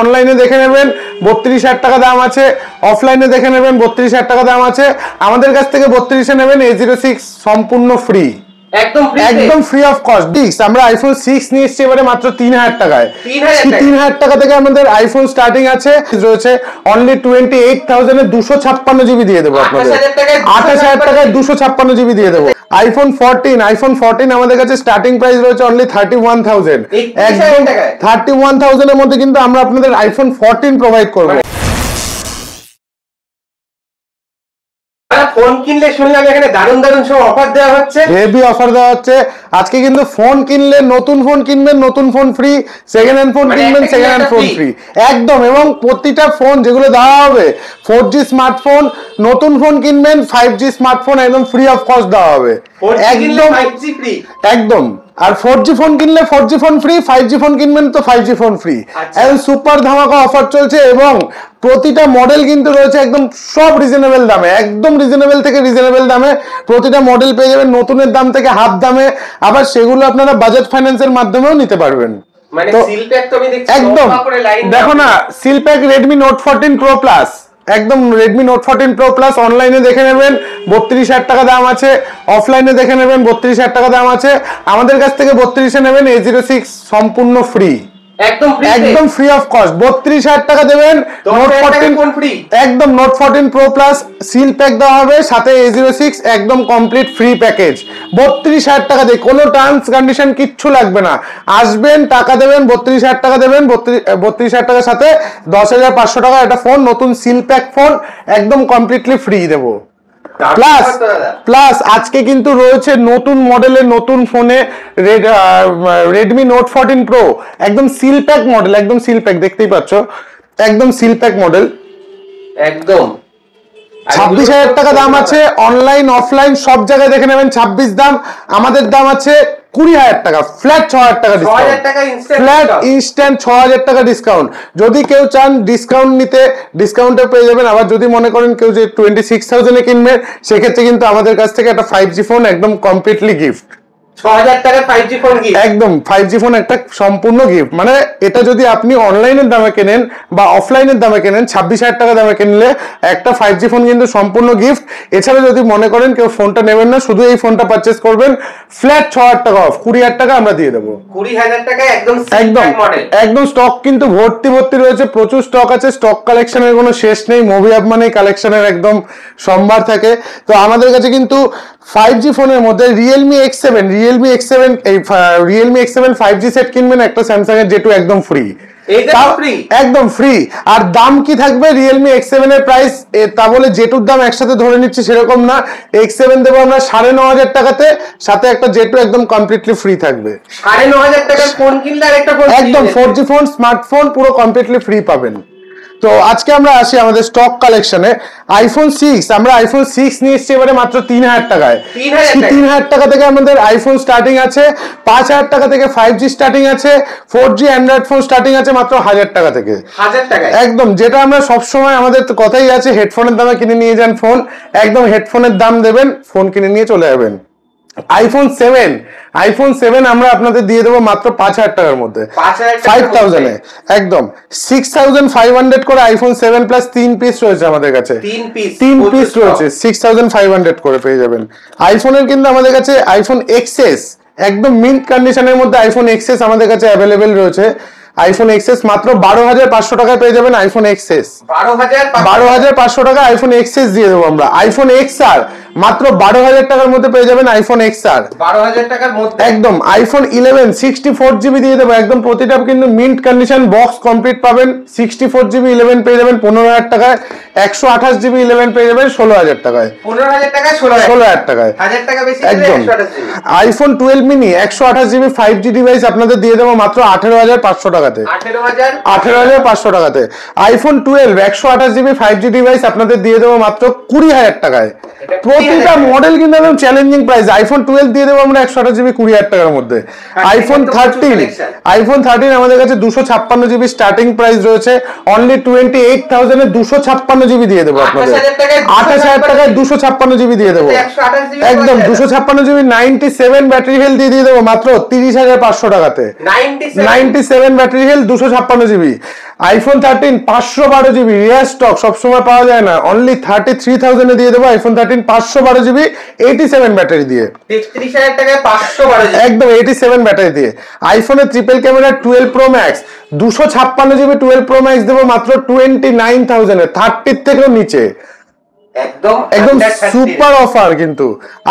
অনলাইনে দেখে নেবেন 32,000 টাকা দাম আছে, অফলাইনে দেখে নেবেন 32,000 টাকা দাম আছে। আমাদের কাছ থেকে 32-এ নেবেন A06 সম্পূর্ণ ফ্রি, একদম ফ্রি অফ কস্ট। আমরা আইফোন 6 নিয়ে এসেছি এবারে মাত্র 3,000 টাকায়। 3,000 টাকা থেকে আমাদের আইফোন স্টার্টিং আছে, রয়েছে অনলি 28,000 এ 256 জিবি দিয়ে দেবো আপনাদের। 28,000 টাকায় 256 জিবি দিয়ে দেবো। আইফোন 14 আমাদের কাছে স্টার্টিং প্রাইস রয়েছে অনলি 31,000, একদম 31,000 এর মধ্যে কিন্তু আমরা আপনাদের আইফোন 14 প্রোভাইড করবো। ফোন কিনলে শুনলাম এখানে দারুণ দারুণ সব অফার দেওয়া হচ্ছে, হেভি অফার দেওয়া হচ্ছে আজকে। কিন্তু ফোন কিনলে নতুন ফোন কিনবেন নতুন phone free, second hand phone কিনবেন সেকেন্ড হ্যান্ড ফোন ফ্রি একদম। এবং প্রতিটা ফোন যেগুলো দেওয়া হবে 4G স্মার্টফোন, নতুন ফোন কিনবেন 5G স্মার্টফোন একদম ফ্রি অফ কস্ট দেওয়া হবে একদম একদম। আর 4G ফোন কিনলে 4G phone free, 5G phone কিনবেন তো 5G ফোন ফ্রি। একদম সুপার ধামাকা অফার চলছে এবং প্রতিটা মডেল কিন্তু রয়েছে একদম সব রিজনেবল দামে, একদম রিজনেবল থেকে রিজনেবল দামে প্রতিটা মডেল পেয়ে যাবেন, নতুনের দাম থেকে হাফ দামে। আবার সেগুলো আপনারা বাজাজ ফাইন্যান্সের মাধ্যমেও নিতে পারবেন। মানে সিল প্যাক তো আমি দেখছি একদম দেখো না, seal pack Redmi Note 14 Pro Plus, একদম Redmi Note 14 Pro Plus অনলাইনে দেখে নেবেন 32,000 টাকা দাম আছে, অফলাইনে দেখে নেবেন 32,000 টাকা দাম আছে। আমাদের কাছ থেকে 32-এ নেবেন A06 সম্পূর্ণ ফ্রি, একদম ফ্রি অফ কস্ট। 32,000 টাকা দেবেন, Note 14 ফ্রি, একদম Note 14 Pro Plus seal pack দেওয়া হবে, সাথে A06 একদম কমপ্লিট ফ্রি প্যাকেজ। 32,000 টাকা দিয়ে কোনো টার্মস কন্ডিশন কিচ্ছু লাগবে না, আসবেন টাকা দেবেন, 32,000 টাকা দেবেন, 32,000 টাকার সাথে 10,500 টাকা একটা ফোন, নতুন সিল প্যাক ফোন একদম কমপ্লিটলি ফ্রি দেবো। প্লাস আজকে কিন্তু রয়েছে নতুন মডেলের নতুন ফোনে Redmi Note 14 Pro একদম সিল প্যাক মডেল, একদম সিল প্যাক দেখতেই পাচ্ছ, একদম সিল প্যাক মডেল একদম। 26,000 টাকা দাম আছে, অনলাইন অফলাইন সব জায়গায় দেখে নেবেন 26 দাম। আমাদের দাম আছে 20,000 টাকা, ফ্ল্যাট 6,000 টাকা ডিসকাউন্ট, ফ্ল্যাট ইনস্ট্যান্ট 6,000 টাকা ডিসকাউন্ট। যদি কেউ চান ডিসকাউন্ট নিতে, ডিসকাউন্টে পেয়ে যাবেন। আবার যদি মনে করেন কেউ যে 26,000 এ কিনবে, সেক্ষেত্রে কিন্তু আমাদের কাছ থেকে একটা 5G ফোন একদম কমপ্লিটলি গিফট। 6,000 টাকার 5G ফোন গিফট, একদম 5G ফোন একটা সম্পূর্ণ গিফট। মানে এটা যদি আপনি অনলাইনের দামে কেনেন বা অফলাইনের দামে কেনেন, 26,000 টাকা দামে কিনলে একটা 5G ফোন কিন্তু সম্পূর্ণ গিফট। এছাড়া যদি মনে করেন কেউ ফোনটা নেবেন না, শুধু এই ফোনটা পারচেজ করবেন, ফ্ল্যাট 6,000 টাকা অফ, 20,000 টাকা আমরা দিয়ে দেবো। 20,000 টাকায় একদম মডেল, একদম স্টক কিন্তু ভর্তি রয়েছে, প্রচুর স্টক আছে, স্টক কালেকশনের কোনো শেষ নেই। মুভি আপ মানে কালেকশনের একদম সম্ভার থাকে। তো আমাদের কাছে কিন্তু 5G ফোনের মধ্যে Realme X7 5G সেট কিনবেন, একটা Samsung এর J2 একদম ফ্রি, একদম ফ্রি। আর দাম কি থাকবে Realme X7 এর প্রাইস, তা বলে J2 দাম একসাথে ধরে নিচ্ছে সেরকম না। X7 দেবো আমরা 9,500 টাকাতে, সাথে একটা J2 একদম কমপ্লিটলি ফ্রি থাকবে। 9,500 টাকার ফোন কিনলে আরেকটা ফোন একদম 4G ফোন স্মার্টফোন পুরো কমপ্লিটলি ফ্রি পাবেন। তো আজকে আমরা আসি আমাদের স্টক কালেকশনে। আইফোন 6 আমরা আইফোন 6 নিয়ে এসেছি এবারে মাত্র 3,000 টাকায়। 3,000 টাকা থেকে আমাদের আইফোন স্টার্টিং আছে, 5,000 টাকা থেকে 5G স্টার্টিং আছে, 4G অ্যান্ড্রয়েড ফোন স্টার্টিং আছে মাত্র 1,000 টাকা থেকে। 1,000 টাকা একদম, যেটা আমরা সবসময় আমাদের কথাই আছে, হেডফোনের দামে কিনে নিয়ে যান ফোন, একদম হেডফোনের দাম দেবেন, ফোন কিনে নিয়ে চলে যাবেন। আইফোন 7 আমরা আপনাদের দিয়ে দেবো মাত্র 5,000 টাকার মধ্যে, 5,000 এ একদম 6,500 করে আইফোন 7 প্লাস 3 পিস রয়েছে আমাদের কাছে, 3 পিস রয়েছে, 6,500 করে পেয়ে যাবেন। আইফোনের কিন্তু আমাদের কাছে আইফোন XS একদম মিন্ট কন্ডিশনের মধ্যে আইফোন XS আমাদের কাছে অ্যাভেলেবেল রয়েছে। আইফোন XS মাত্র 12,500 টাকায় পেয়ে যাবেন আইফোন XS, 12,500 টাকা আইফোন XS দিয়ে দেবো আমরা। আইফোন XR মাত্র 12,000 টাকার মধ্যে পেয়ে যাবেন আইফোন XR, 12,000 টাকার মধ্যে একদম। আইফোন 11 64GB দিয়ে দেবো একদম, প্রতিটা কিন্তু মিন্ট কন্ডিশন বক্স কমপ্লিট পাবেন। 64GB 11 পেয়ে যাবেন 15,000 টাকায়, 128GB 11 পেয়ে যাবেন 16,000 টাকায়, 15,000 টাকা 16,000 টাকায়, 1,000 টাকা বেশি একদম। IPhone 12 mini 128GB 5G device আপনাদের দিয়ে দেবো মাত্র 18,500 টাকাতে, 18,500 টাকাতে। আইফোন 12 128GB 5G ডিভাইস আপনাদের দিয়ে দেবো মাত্র 20,000 টাকায়। প্রতিটা মডেল কিন্তু একদম চ্যালেঞ্জিং প্রাইস। আইফোন 12 দিয়ে দেবো আমরা 128GB 20,000 টাকার মধ্যে। আইফোন 13 আমাদের কাছে 256GB স্টার্টিং প্রাইস রয়েছে, অনলি 28,000 এ 256GB দিয়ে দেবো আপনাদের। 28,000 টাকায় 256GB দিয়ে দেবো একদম, 256GB 97 ব্যাটারি হেলথ দিয়ে দেবো মাত্র 30,500 টাকাতে। 97 battery health 256GB। IPhone 13 512GB রিয়ার স্টক সবসময় পাওয়া যায় না, অনলি 33,000 এ দিয়ে দেবো আইফোন 13 512GB 87 ব্যাটারি দিয়ে। 33,000 টাকায় 512GB একদম 87 ব্যাটারি দিয়ে। আইফোনের triple camera 12 pro max 256GB 12 pro max দেবো মাত্র 29,000 এ, 30 থেকেও নিচে। একদম সুপার অফার। কিন্তু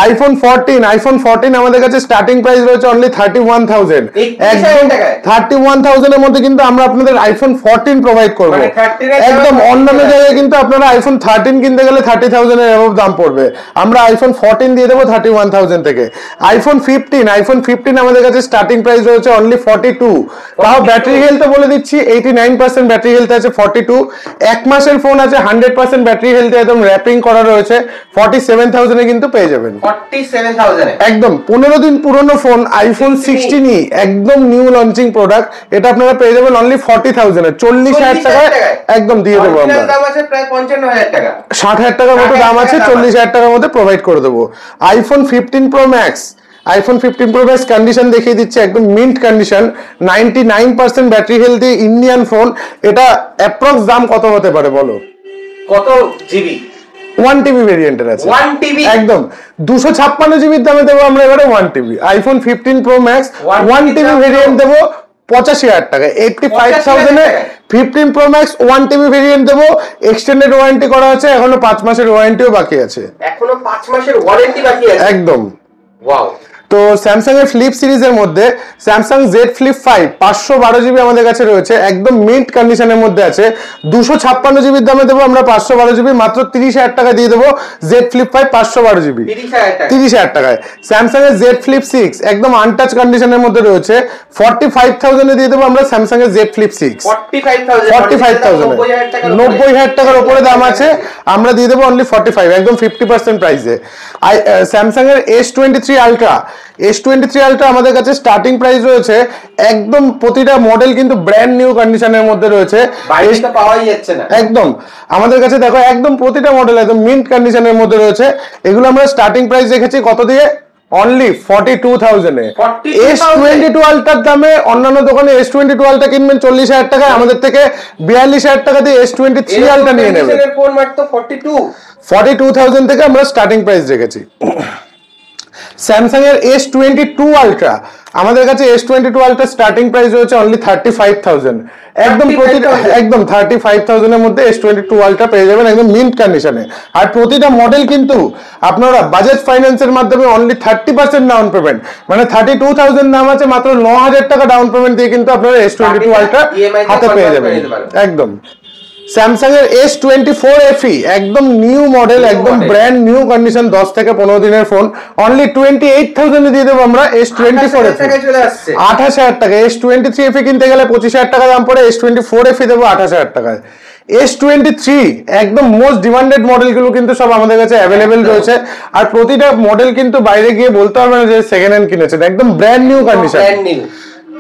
আইফোন 14 আমাদের কাছে স্টার্টিং প্রাইস রয়েছে অনলি 31,000, একদম 31,000 এর মধ্যে কিন্তু আমরা আপনাদের আইফোন 14 প্রোভাইড করব। একদম অন্যান্য জায়গায় কিন্তু আপনারা আইফোন 13 কিনতে গেলে 30,000 এর অ্যাবভ দাম পড়বে, আমরা আইফোন 14 দিয়ে দেবো 31,000 থেকে। আইফোন 15 আমাদের কাছে স্টার্টিং প্রাইস রয়েছে অনলি 42। তাও ব্যাটারি হেলথ বলে দিচ্ছি 89% ব্যাটারি হেলথ আছে 42। এক মাসের ফোন আছে 100% ব্যাটারি হেলথ, একদম র্যাপিং করা রয়েছে 47,000 এ কিন্তু পেয়ে যাবেন। 47,000 একদম 15 দিন পুরনো ফোন আইফোন 16 একদম নিউ লঞ্চিং প্রোডাক্ট, এটা আপনারা পেয়ে যাবেন অনলি 40,000 এ, 40,000 টাকায় একদম দিয়ে দেবো আমরা। দাম আছে প্রায় 55,000 টাকা, 60,000 টাকার মতো দাম আছে, 40,000 টাকার মধ্যে প্রোভাইড করে দেবো। আইফোন 15 প্রো ম্যাক্স কন্ডিশন দেখিয়ে দিচ্ছে, একদম mint condition, 99% battery healthy Indian phone. এটা অ্যাপ্রক্স দাম কত হতে পারে বলো? কত জিবি? 1TB ভেরিয়েন্টের আছে, 1TB একদম 256GB দামে দেবো আমরা এবারে 1TB iPhone 15 pro max 1TB variant দেবো 85,000 টাকা, 85,000 এ 15 প্রো ম্যাক্স 1TB ভেরিয়েন্ট দেবো। এক্সটেন্ডেড ওয়ারেন্টি করা আছে, এখনো 5 মাসের ওয়ারেন্টিও বাকি আছে, এখনো 5 মাসের ওয়ারেন্টি বাকি আছে একদম। ওয়াও। তো স্যামসাং এর ফ্লিপ সিরিজের মধ্যে স্যামসাং জেড ফ্লিপ 5 512GB আমাদের কাছে রয়েছে, একদম মিন্ট কন্ডিশনের মধ্যে আছে। 256GB দামে দেবো আমরা 512GB মাত্র 30,000 টাকা দিয়ে দেবো। জেড ফ্লিপ 5 512GB 30,000 টাকায়। স্যামসাং এর জেড ফ্লিপ 6 একদম আনটাচ কন্ডিশনের মধ্যে রয়েছে, 45,000 এ দিয়ে দেবো আমরা স্যামসাং এর জেড ফ্লিপ 6। 45,000 90,000 টাকার উপরে দাম আছে, আমরা দিয়ে দেবো অনলি 45, একদম 50% প্রাইসে। স্যামসাং এর S23 আলট্রা আমাদের কাছে স্টার্টিং প্রাইস রয়েছে, একদম প্রতিটা মডেল কিন্তু ব্র্যান্ড নিউ কন্ডিশনের মধ্যে রয়েছে, বাইরে পাওয়াই যাচ্ছে না। একদম আমাদের কাছে দেখো একদম প্রতিটা মডেল একদম মিন্ট কন্ডিশনের মধ্যে রয়েছে। এগুলো আমরা স্টার্টিং প্রাইস রেখেছি কত দিয়ে? অনলি 42,000 এ। S22 আলট্রার দামে অন্যান্য দোকানে S22 আলট্রা কিনবেন 40,000 টাকায়, আমাদের থেকে 42,000 টাকা দিয়ে S23 আলট্রা নিয়ে নেবেন। 42,000 থেকে আমরা স্টার্টিং প্রাইস রেখেছি। স্যামসাং এর S22 আলট্রা আমাদের কাছে S22 আলট্রা স্টার্টিং প্রাইস রয়েছে অনলি 35,000, একদম প্রতিটা একদম 35,000 এর মধ্যে S22 আলট্রা পেয়ে যাবেন একদম মিন্ট কন্ডিশনে। আর প্রতিটা মডেল কিন্তু আপনারা বাজাজ ফাইন্যান্সের মাধ্যমে অনলি 30% ডাউন পেমেন্ট, মানে 32,000 দাম আছে, মাত্র 9,000 টাকা ডাউন পেমেন্ট দিয়ে কিন্তু আপনারা S22 আলট্রা হাতে পেয়ে যাবেন একদম। স্যামসাং এর S24 FE একদম নিউ মডেল, একদম ব্র্যান্ড নিউ কন্ডিশন, 10 থেকে 15 দিনের ফোন, অনলি 28,000 এ দিয়ে দেবো আমরা S24 FE 28,000 টাকা। S23 FE কিনতে গেলে 25,000 টাকা দাম পড়ে, S24 FE দেবো 28,000 টাকায়। S23 একদম মোস্ট ডিমান্ডেড মডেলগুলো কিন্তু সব আমাদের কাছে অ্যাভেলেবেল রয়েছে, আর প্রতিটা মডেল কিন্তু বাইরে গিয়ে বলতে হবে না যে সেকেন্ড হ্যান্ড কিনেছেন, একদম ব্র্যান্ড নিউ কন্ডিশন।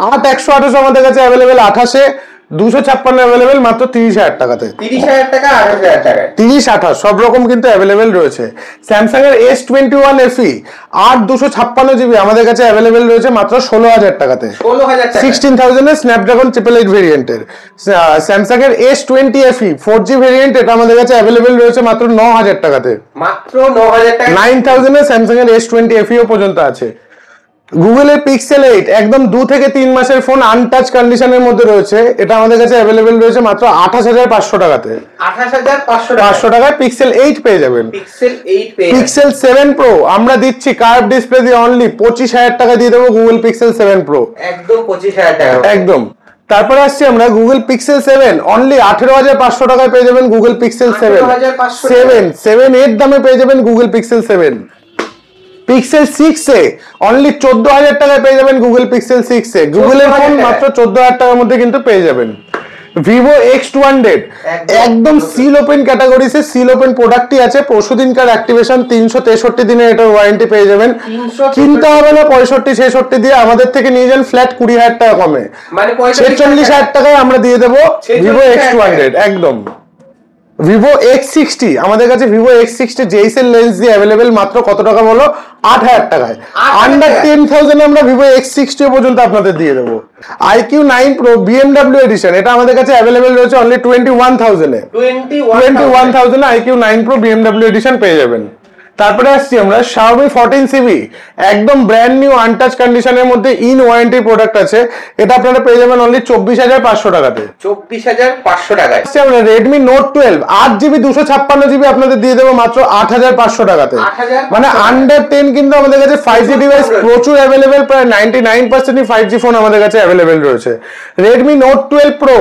128 আমাদের কাছে অ্যাভেলেবেল, 28 256 অ্যাভেলেবেল মাত্র 30,000 টাকাতে। 30,000 টাকা 28,000 টাকা, 30-28 সব রকম কিন্তু অ্যাভেলেবেল রয়েছে। স্যামসাং এর S21 FE 256GB আমাদের কাছে অ্যাভেলেবেল রয়েছে মাত্র 16,000 টাকাতে, 16,000 এর স্ন্যাপড্রাগন 888 ভেরিয়েন্টের। স্যামসাং এর S20 FE 4G ভেরিয়েন্ট, এটা আমাদের কাছে অ্যাভেলেবেল রয়েছে মাত্র 9,000 টাকাতে, মাত্র 9,000 টাকা। 9,000 এর স্যামসাং এর S20 FE পর্যন্ত আছে। গুগলের পিক্সেল 8 একদম 2 থেকে 3 মাসের ফোন আনটাচ কন্ডিশনের মধ্যে রয়েছে, এটা আমাদের কাছে অ্যাভেলেবেল রয়েছে মাত্র 28,500 টাকাতে। 28,500 টাকায় পিক্সেল 8 পেয়ে যাবেন। পিক্সেল 7 প্রো আমরা দিচ্ছি কার্ভ ডিসপ্লে দিয়ে অনলি 25,000 টাকা দিয়ে দেবো গুগল পিক্সেল 7 প্রো, একদম 25,000 টাকা একদম। তারপরে আসছি আমরা গুগল পিক্সেল 7 অনলি 18,500 টাকায় পেয়ে যাবেন গুগল পিক্সেল 7 এর দামে পেয়ে যাবেন Google pixel 7। Pixel 6 A only 14,000 টাকায় পেয়ে যাবেন গুগল পিক্সেল 6 এ, গুগলের ফোন মাত্র 14,000 টাকার মধ্যে কিন্তু পেয়ে যাবেন। ভিভো X200 একদম সিল ওপেন ক্যাটাগরিতে সিল ওপেন প্রোডাক্টই আছে, পরশুদিনকার অ্যাক্টিভেশন, 363 দিনের এটার ওয়ারেন্টি পেয়ে যাবেন। কিনতে হবে না 65-66 দিয়ে, আমাদের থেকে নিয়ে যান ফ্ল্যাট 20,000 টাকা কমে, মানে 46,000 টাকায় আমরা দিয়ে দেবো ভিভো X200 একদম। ভিভো X60 আমাদের কাছে ভিভো X60 জেইস এর লেন্স দিয়ে অ্যাভেলেবেল মাত্র কত টাকা বলো? 8000 টাকায়। আন্ডার 10,000 আমরা ভিভো X60 পর্যন্ত আপনাদের দিয়ে দেবো। IQ9 Pro BMW এডিশন, এটা আমাদের কাছে অ্যাভেলেবেল রয়েছে অনলি 21,000 এ। 21,000 এ IQ9 Pro BMW এডিশন পেয়ে যাবেন। তারপরে আসছি আমরা Xiaomi 14CV, একদম ব্র্যান্ড নিউ আনটাচ কন্ডিশনের মধ্যে ইন ওয়ারেন্টি প্রোডাক্ট আছে, এটা আপনারা পেয়ে যাবেন অনলি 24,500 টাকাতে। 24,500 টাকায়। আমরা Redmi Note 12 8GB 256GB আপনাদের দিয়ে দেবো মাত্র 8,500 টাকাতে। মানে আন্ডার 10 কিন্তু আমাদের কাছে 5G ডিভাইস প্রচুর অ্যাভেলেবেল, প্রায় 99% 5G ফোন আমাদের কাছে অ্যাভেলেবেল রয়েছে। Redmi Note 12 Pro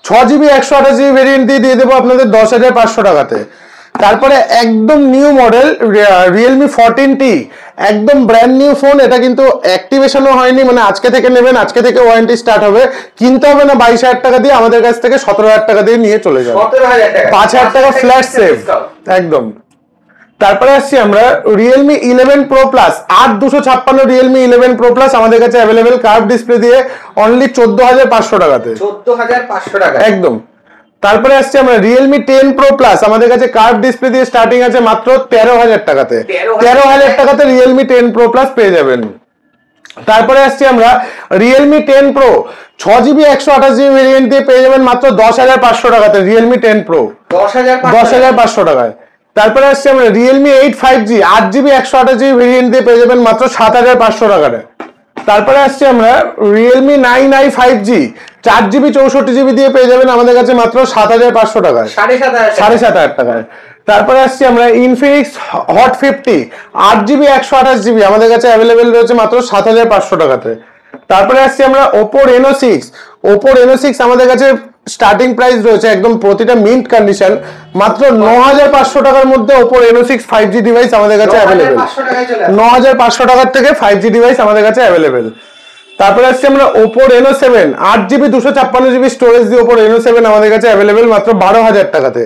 6GB 128GB variant দিয়ে দেবো আপনাদের 10,500 টাকাতে। তারপরে একদম নিউ মডেল Realme 14T, একদম ব্র্যান্ড নিউ ফোন, এটা কিন্তু অ্যাক্টিভেশনও হয়নি, মানে আজকে থেকে নেবেন, আজকে থেকে ওয়ারেন্টি স্টার্ট হবে, কিনতে হবে না 22,000 টাকা দিয়ে, আমাদের কাছ থেকে 17,000 টাকা দিয়ে নিয়ে চলে যাবে, 5,000 টাকা ফ্ল্যাট সেভ একদম। তারপরে আসছি আমরা Realme 11 Pro Plus 8256 Realme 11 Pro Plus আমাদের কাছে অ্যাভেলেবেল কার্ভ ডিসপ্লে দিয়ে অনলি 14,500 টাকাতে। 14,500 টাকা একদম। তারপরে আসছে আমরা Realme 10 Pro Plus আমাদের কাছে কার্ভ ডিসপ্লে দিয়ে স্টার্টিং আছে মাত্র 13,000 টাকাতে। 13,000 টাকাতে Realme 10 Pro Plus পেয়ে যাবেন। তারপরে আসছি আমরা Realme 10 Pro 6GB 128GB variant দিয়ে পেয়ে যাবেন মাত্র 10,500 টাকাতে Realme 10 Pro 10,500 টাকায়। তারপরে আসছি আমরা Realme 8 5G 8GB 128GB variant দিয়ে পেয়ে যাবেন মাত্র 7,500 টাকাতে। তারপরে আসছি আমরা Realme 9i 5G 4GB 64GB দিয়ে পেয়ে যাবেন আমাদের কাছে মাত্র 7,500 টাকায়, 7,500 টাকায়। তারপরে আসছি আমরা Infinix Hot 50 8GB 128GB আমাদের কাছে অ্যাভেলেবেল রয়েছে মাত্র 7,500 টাকাতে। তারপরে আসছি আমরা Oppo Reno 6 আমাদের কাছে স্টার্টিং প্রাইস রয়েছে একদম প্রতিটা মিন্ট কন্ডিশন মাত্র 9,500 টাকার মধ্যে Oppo Reno 6 5G ডিভাইস আমাদের কাছে অ্যাভেলেবেল। 9,500 টাকার থেকে 5G ডিভাইস আমাদের কাছে অ্যাভেলেবেল। তারপরে আসছে আমরা Oppo Reno 7 8GB 256GB storage দিয়ে Oppo Reno 7 আমাদের কাছে অ্যাভেলেবেল মাত্র 12,000 টাকাতে,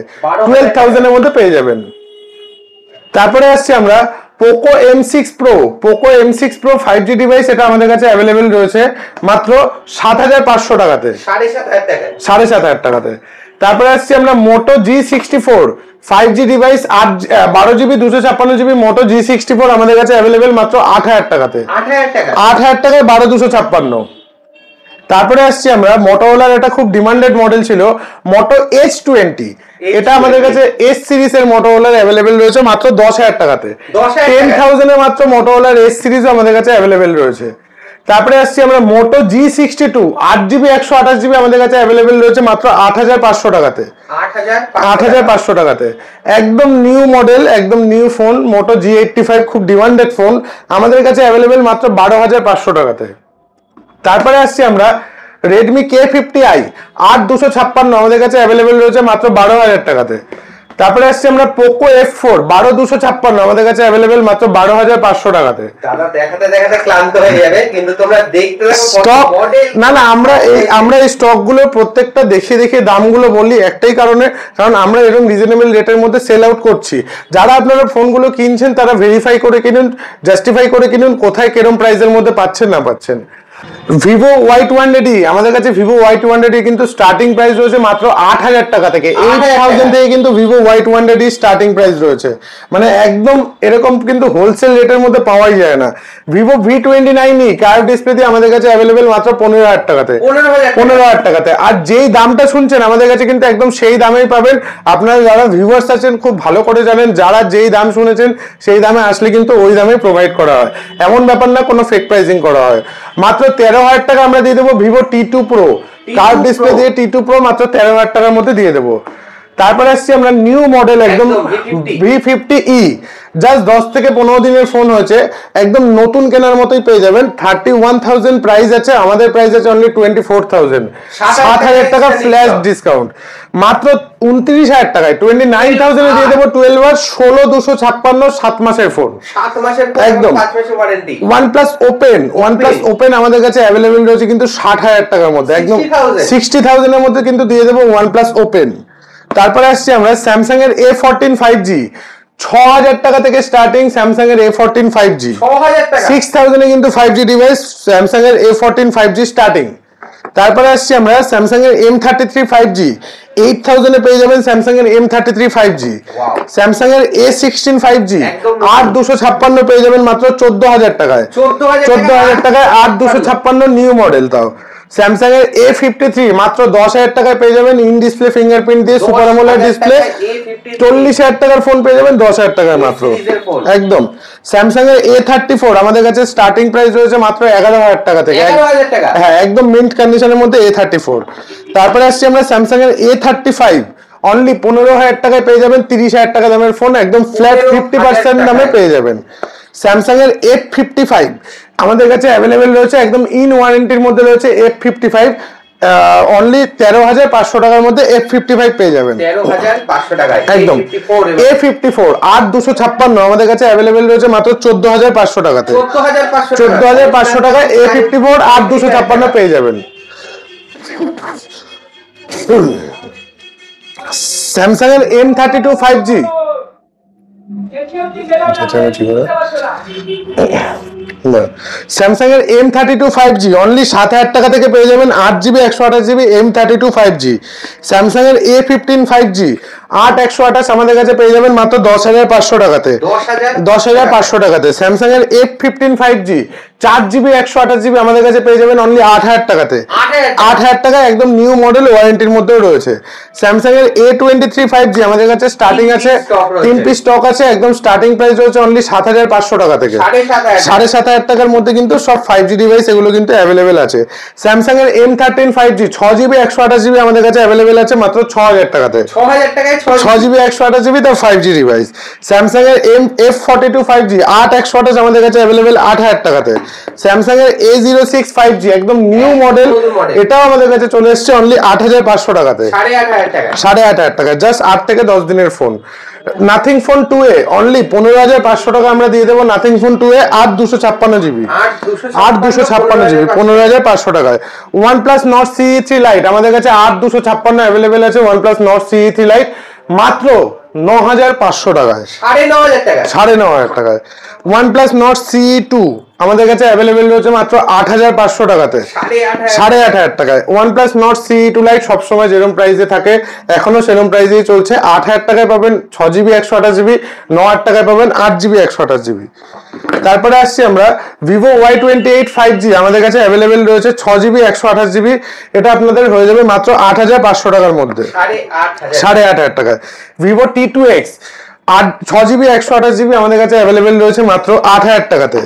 12,000 এর মধ্যে পেয়ে যাবেন। তারপরে আসছে আমরা Poco M6 Pro 5G device, এটা আমাদের কাছে অ্যাভেলেবেল রয়েছে মাত্র 7,500 টাকাতে, 7,500 টাকাতে। তারপরে আসছি আমরা Moto G64 5G device 12GB 256GB Moto G64 আমাদের কাছে অ্যাভেলেবেল মাত্র 8,000 টাকাতে, 8,000 টাকায় 12,256। তারপরে আসছি আমরা Motorola, এটা খুব ডিমান্ডেড মডেল ছিল Moto H20, এটা আমাদের কাছে S সিরিজ এর Motorola অ্যাভেলেবেল রয়েছে মাত্র 10,000 টাকাতে, 10,000 এ মাত্র Motorola S সিরিজ আমাদের কাছে অ্যাভেলেবেল রয়েছে। তারপরে আসছি আমরা Moto G62 8GB 128GB আমাদের কাছে অ্যাভেলেবেল রয়েছে মাত্র 8,500 টাকাতে, 8,500 টাকাতে। একদম নিউ মডেল, একদম নিউ ফোন Moto G85, খুব ডিমান্ডেড ফোন, আমাদের কাছে অ্যাভেলেবেল মাত্র 12,500 টাকাতে। তারপরে আসছি আমরা Redmi K50i 8256 আমাদের কাছে অ্যাভেলেবেল রয়েছে মাত্র 12,000 টাকাতে। তারপরে আসছে আমরা Poco F4 12256 আমাদের কাছে অ্যাভেলেবেল মাত্র 12,500 টাকাতে। দাদা দেখাতে দেখাতে ক্লান্ত হয়ে যাবে, কিন্তু তোমরা দেখতে থাকো স্টক। না আমরা এই স্টক গুলো প্রত্যেকটা দেখে দেখে দামগুলো বলি একটাই কারণে, কারণ আমরা এরকম রিজনেবল রেটের মধ্যে সেল আউট করছি। যারা আপনারা ফোনগুলো কিনছেন তারা ভেরিফাই করে কিনুন, জাস্টিফাই করে কিনুন কোথায় কিরকম প্রাইসের মধ্যে পাচ্ছেন না পাচ্ছেন। Vivo Y200D আমাদের কাছে Vivo Y200D কিন্তু স্টার্টিং প্রাইস রয়েছে মাত্র 8,000 টাকা থেকে, 8,000 থেকে কিন্তু Vivo Y200D স্টার্টিং প্রাইস রয়েছে, মানে একদম এরকম কিন্তু হোলসেল রেটের মধ্যে পাওয়াই যায় না। Vivo V29e কার্ভ ডিসপ্লে দিয়ে আমাদের কাছে অ্যাভেলেবেল মাত্র 15,000 টাকাতে, 15,000 টাকাতে। আর যেই দামটা শুনছেন আমাদের কাছে কিন্তু একদম সেই দামেই পাবেন। আপনারা যারা ভিউয়ার্স আছেন খুব ভালো করে জানেন, যারা যেই দাম শুনেছেন সেই দামে আসলে কিন্তু ওই দামে প্রোভাইড করা হয়, এমন ব্যাপার না কোনো ফেক প্রাইসিং করা হয়। মাত্র 13,000 টাকা আমরা দিয়ে দেবো Vivo T2 Pro curve display দিয়ে T2 Pro মাত্র 13,000 টাকার মধ্যে দিয়ে দেবো। তারপরে আসছি আমরা নিউ মডেল একদম V50e, জাস্ট 10 থেকে 15 দিনের ফোন হয়েছে, একদম নতুন কেনার মতোই পেয়ে যাবেন। 31,000 প্রাইস আছে, আমাদের প্রাইস আছে অনলি 24,000, 7,000 টাকা ফ্ল্যাশ ডিসকাউন্ট। মাত্র 29,000 টাকায় 29,000 এ দিয়ে দেবো 12 বার 16,256 7 মাসের ফোন, 7 মাসের একদম 5 মাসের ওয়ারেন্টি। OnePlus Open আমাদের কাছে অ্যাভেলেবেল রয়েছে কিন্তু 60,000 টাকার মধ্যে, একদম 60,000 এর মধ্যে কিন্তু দিয়ে দেবো OnePlus Open। তারপরে আসছি আমরা স্যামসাং এর A14 5G 6,000 টাকা থেকে স্টার্টিং, স্যামসাং এর A14 5G 6,000 এ কিন্তু 5G ডিভাইস স্যামসাং এর A14 5G স্টার্টিং। তারপরে আসছি আমরা স্যামসাং এর M33 5G 8000 এ পেয়ে যাবেন স্যামসাং এর M33 5G, স্যামসাং এর A16 5G 8256 পেয়ে যাবেন মাত্র 14000 টাকায়। 14000 টাকায় 8256 নিউ মডেল, তাও স্যামসাং এর A53 মাত্র 10000 টাকায় পেয়ে যাবেন ইন ডিসপ্লে ফিঙ্গারপ্রিন্ট দিয়ে সুপার অ্যামোলেড ডিসপ্লে। 40000 টাকার ফোন পেয়ে যাবেন 10000 টাকায় মাত্র, একদম। স্যামসাং এর A34 আমাদের কাছে স্টার্টিং প্রাইস রয়েছে মাত্র 11000 টাকা থেকে, হ্যাঁ একদম মিন্ট কন্ডিশনের মধ্যে A34। তারপরে আসছি আমরা স্যামসাং এর A35 অনলি 15000 টাকায় পেয়ে যাবেন 30000 টাকা দামের ফোন, একদম ফ্ল্যাট 50% দামে পেয়ে যাবেন। স্যামসাং এর F55 আমাদের কাছে অ্যাভেলেবেল রয়েছে, একদম ইন ওয়ারেন্টির মধ্যে রয়েছে F55 অনলি 13500 টাকার মধ্যে F55 পেয়ে যাবেন 13500 টাকায় একদম। A54 8256 আমাদের কাছে অ্যাভেলেবেল রয়েছে মাত্র 14500 টাকাতে, 14500 টাকায় A54 8256 পেয়ে যাবেন। স্যামসাং এর M32 5G স্যামসাং এর M32 5G অনলি 7000 টাকা থেকে পেয়ে যাবেন 8GB 128GB M32 5G। Samsung এর A15 5G 8128 আমাদের কাছে পেয়ে যাবেন মাত্র 10500 টাকাতে, 10500 টাকাতে। স্যামসাং এর F15 5G 4GB 128GB আমাদের কাছে পেয়ে যাবেন অনলি 8000 টাকাতে, 8000 টাকা একদম নিউ মডেল ওয়ারেন্টির মধ্যেও রয়েছে। স্যামসাং এর A23 5G আমাদের কাছে স্টার্টিং আছে 3 পিস স্টক আছে, একদম স্টার্টিং প্রাইস রয়েছে অনলি 7500 টাকা থেকে, 7500 টাকার মধ্যে কিন্তু সব 5G ডিভাইস এগুলো কিন্তু অ্যাভেলেবেল আছে। স্যামসাং এর M13 5G 6GB 128GB আমাদের কাছে অ্যাভেলেবেল আছে মাত্র 6000 টাকাতে, 6GB 128GB তার 5G ডিভাইস। স্যামসাং এর F42 5G 8128 আমাদের কাছে অ্যাভেলেবেল 8000 টাকাতে। স্যামসাং এর A06 5G একদম নিউ মডেল, এটাও আমাদের কাছে চলে এসেছে অনলি 8500 টাকাতে, 8500 টাকা, জাস্ট 8 থেকে 10 দিনের phone. Nothing phone 2A only 15500 টাকা আমরা দিয়ে দেবো, nothing phone 2A 8256GB 8256GB 15500 টাকায়। OnePlus Nord CE3 Lite আমাদের কাছে 8256 অ্যাভেলেবেল আছে, OnePlus Nord CE3 Lite মাত্র 9500 টাকায়, 9500 টাকায়। OnePlus Nord CE2 আমাদের কাছে অ্যাভেলেবেল রয়েছে মাত্র 8500 টাকাতে, 8500 টাকায়। OnePlus Nord CE2 Lite সবসময় যেরকম প্রাইসে থাকে এখনো সেরকম প্রাইসেই চলছে, 8000 টাকায় পাবেন 6GB 128GB, 9000 টাকায় পাবেন 8GB 128GB। তারপরে আসছি আমরা Vivo Y28 5G আমাদের কাছে অ্যাভেলেবেল রয়েছে 6GB 128GB, এটা আপনাদের হয়ে যাবে মাত্র 8500 টাকার মধ্যে, 8500 টাকায়। Vivo T2X 6GB 128GB আমাদের কাছে অ্যাভেলেবেল রয়েছে মাত্র 8000 টাকাতে।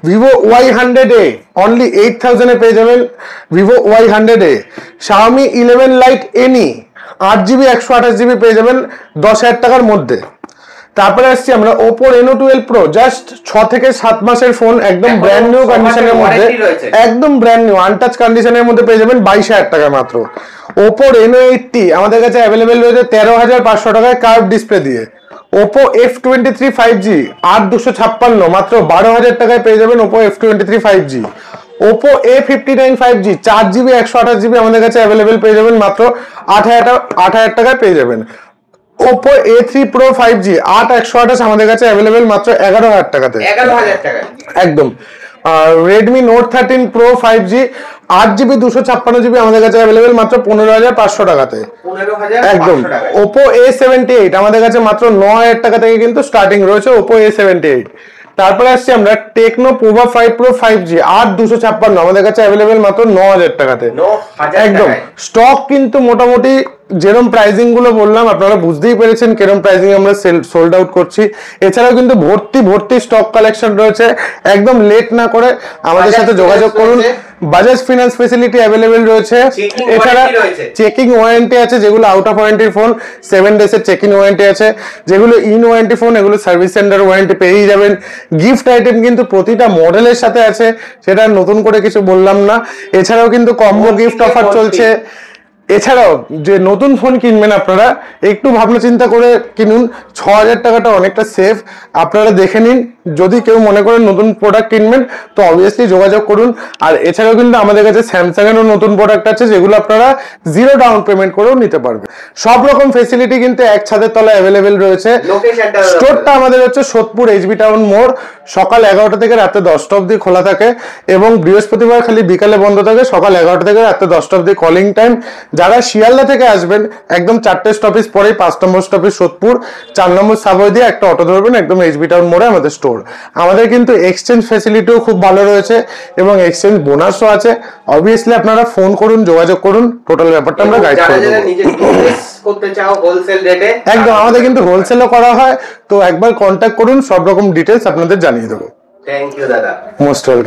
Vivo Y100A অনলি 8000 এ পেয়ে যাবেন Vivo Y100A। Xiaomi 11 Lite Any 8GB 128GB পেয়ে যাবেন 10000 টাকার মধ্যে। তারপরে আসছি আমরা Oppo Reno 12 Pro জাস্ট 6 থেকে 7 মাসের ফোন, একদম ব্র্যান্ড নিউ কন্ডিশনের মধ্যে, একদম ব্র্যান্ড নিউ আনটাচ কন্ডিশনের মধ্যে পেয়ে যাবেন 22000 টাকা মাত্র। Oppo Reno 80 আমাদের কাছে অ্যাভেলেবেল রয়েছে 13500 টাকায় কার্ভ ডিসপ্লে দিয়ে। Oppo F23 5G 8256 মাত্র 12000 টাকায় পেয়ে যাবেন Oppo F23 5G। Oppo A59 5G 4GB 128GB আমাদের কাছে অ্যাভেলেবেল পেয়ে যাবেন মাত্র 8000 টাকায় পেয়ে যাবেন। Oppo A3 Pro 5G 8128 আমাদের কাছে অ্যাভেলেবেল মাত্র 11000 টাকাতে, 11000 টাকা একদম। Redmi Note 13 Pro 5G 8GB 256GB আমাদের কাছে অ্যাভেলেবেল মাত্র 15500 টাকাতে, একদম। Oppo A78 আমাদের কাছে মাত্র 9000 টাকা থেকে কিন্তু স্টার্টিং রয়েছে Oppo A78। তারপরে আসছি আমরা Tecno Pova 5 Pro 5G 8256 আমাদের কাছে অ্যাভেলেবেল মাত্র 9000 টাকাতে, একদম। স্টক কিন্তু মোটামুটি যেরকম প্রাইসিং গুলো বললাম আপনারা বুঝতেই পেরেছেন কিরকম প্রাইসিং আমরা সোল্ড আউট করছি। এছাড়াও কিন্তু ভর্তি স্টক কালেকশন রয়েছে, একদম লেট না করে আমাদের সাথে যোগাযোগ করুন। বাজাজ ফিনান্স ফেসিলিটি অ্যাভেলেবেল রয়েছে, এছাড়া চেকিং ওয়ারেন্টি আছে, যেগুলো আউট অফ ওয়ারেন্টির ফোন 7 ডেজের চেকিং ওয়ারেন্টি আছে, যেগুলো ইন ওয়ারেন্টি ফোন এগুলো সার্ভিস সেন্টার ওয়ারেন্টি পেয়েই যাবেন। গিফট আইটেম কিন্তু প্রতিটা মডেলের সাথে আছে, সেটা নতুন করে কিছু বললাম না। এছাড়াও কিন্তু কম্বো গিফট অফার চলছে। এছাড়াও যে নতুন ফোন কিনবেন আপনারা একটু ভাবনা চিন্তা করে কিনুন, 6000 টাকাটা অনেকটা সেফ। আপনারা দেখে নিন যদি কেউ মনে করেন নতুন প্রোডাক্ট কিনবেন তো অবভিয়াসলি যোগাযোগ করুন। আর এছাড়াও কিন্তু আমাদের কাছে স্যামসাং এরও নতুন প্রোডাক্ট আছে যেগুলো আপনারা 0 ডাউন পেমেন্ট করেও নিতে পারবেন। সব রকম ফেসিলিটি কিন্তু এক ছাদের তলায় অ্যাভেলেবেল রয়েছে। স্টোরটা আমাদের হচ্ছে সোদপুর HB টাউন মোড়, সকাল 11টা থেকে রাতে 10টা অবধি খোলা থাকে এবং বৃহস্পতিবার খালি বিকালে বন্ধ থাকে, সকাল 11টা থেকে রাতে 10টা অবধি কলিং টাইম। যারা শিয়ালদা থেকে আসবেন একদম 4টে স্টপেজ পরেই 5 নম্বর স্টপেজ সোদপুর, 4 নম্বর সাবওয়ে দিয়ে একটা অটো ধরবেন, একদম HB টাউন মোড়ে আমাদের স্টোর। আমাদের কিন্তু এক্সচেঞ্জ ফ্যাসিলিটিও খুব ভালো রয়েছে এবং এক্সচেঞ্জ বোনাসও আছে। অবভিয়াসলি আপনারা ফোন করুন, যোগাযোগ করুন, টোটাল ব্যাপারটা আমরা গাইড করে দেব। করতে চাও হোলসেল রেটে, একদম আমাদের কিন্তু হোলসেলও করা হয়, তো একবার কন্ট্যাক্ট করুন, সব রকম ডিটেলস আপনাদের জানিয়ে দেবো। থ্যাংক ইউ দাদা, মোস্ট ওয়েলকাম।